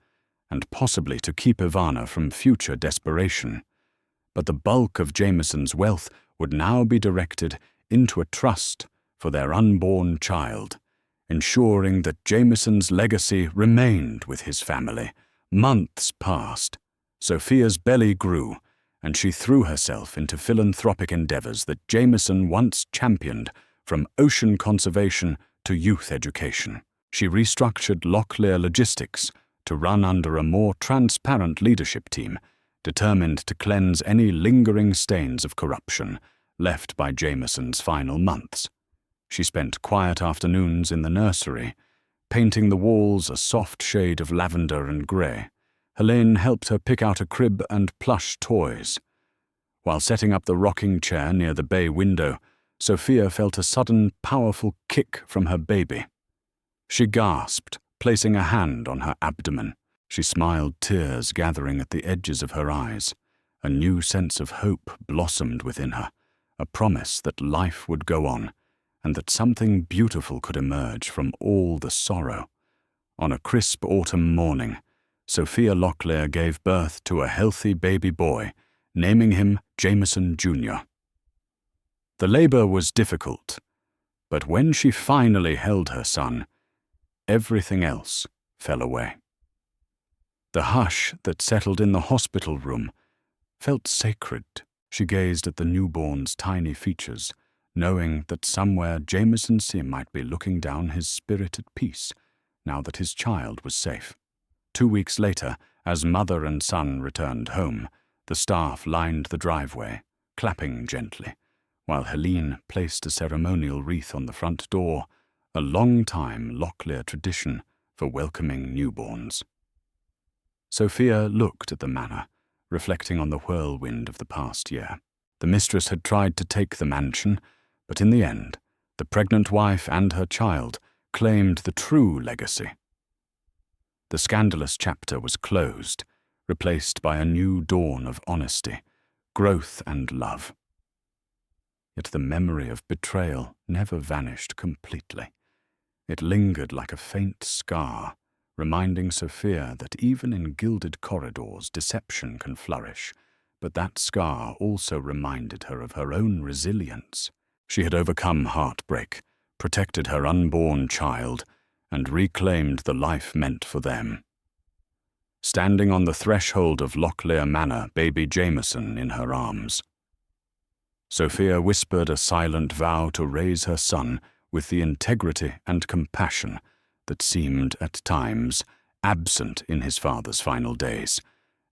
and possibly to keep Ivana from future desperation. But the bulk of Jameson's wealth would now be directed into a trust for their unborn child, ensuring that Jameson's legacy remained with his family. Months passed. Sophia's belly grew, and she threw herself into philanthropic endeavors that Jameson once championed, from ocean conservation to youth education. She restructured Locklear Logistics to run under a more transparent leadership team, determined to cleanse any lingering stains of corruption left by Jameson's final months. She spent quiet afternoons in the nursery, painting the walls a soft shade of lavender and grey. Helene helped her pick out a crib and plush toys. While setting up the rocking chair near the bay window, Sophia felt a sudden, powerful kick from her baby. She gasped, placing a hand on her abdomen. She smiled, tears gathering at the edges of her eyes. A new sense of hope blossomed within her, a promise that life would go on, and that something beautiful could emerge from all the sorrow. On a crisp autumn morning, Sophia Locklear gave birth to a healthy baby boy, naming him Jameson Jr. The labor was difficult, but when she finally held her son, everything else fell away. The hush that settled in the hospital room felt sacred. She gazed at the newborn's tiny features, knowing that somewhere Jameson C. might be looking down his spirit at peace, now that his child was safe. 2 weeks later, as mother and son returned home, the staff lined the driveway, clapping gently, while Helene placed a ceremonial wreath on the front door, a long-time Locklear tradition for welcoming newborns. Sophia looked at the manor, reflecting on the whirlwind of the past year. The mistress had tried to take the mansion, but in the end, the pregnant wife and her child claimed the true legacy. The scandalous chapter was closed, replaced by a new dawn of honesty, growth and love. Yet the memory of betrayal never vanished completely. It lingered like a faint scar, reminding Sophia that even in gilded corridors deception can flourish, but that scar also reminded her of her own resilience. She had overcome heartbreak, protected her unborn child, and reclaimed the life meant for them. Standing on the threshold of Locklear Manor, baby Jameson in her arms, Sophia whispered a silent vow to raise her son with the integrity and compassion that seemed, at times, absent in his father's final days,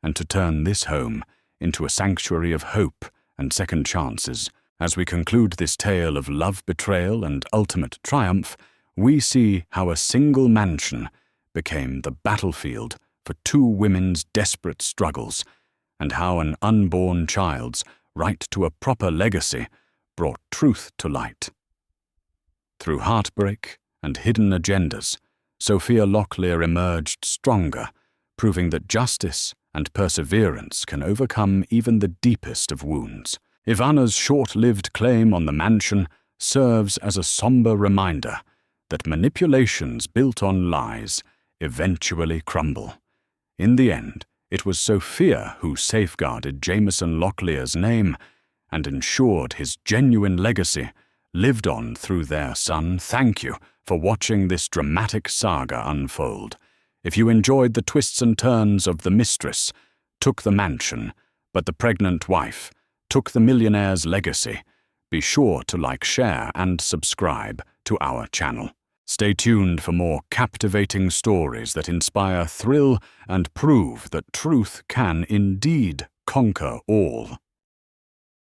and to turn this home into a sanctuary of hope and second chances. As we conclude this tale of love, betrayal, and ultimate triumph, we see how a single mansion became the battlefield for two women's desperate struggles, and how an unborn child's right to a proper legacy brought truth to light. Through heartbreak and hidden agendas, Sophia Locklear emerged stronger, proving that justice and perseverance can overcome even the deepest of wounds. Ivana's short-lived claim on the mansion serves as a somber reminder that manipulations built on lies eventually crumble. In the end, it was Sophia who safeguarded Jameson Locklear's name and ensured his genuine legacy lived on through their son. Thank you for watching this dramatic saga unfold. If you enjoyed the twists and turns of the mistress took the mansion, but the pregnant wife took the millionaire's legacy, be sure to like, share, and subscribe to our channel. Stay tuned for more captivating stories that inspire thrill and prove that truth can indeed conquer all.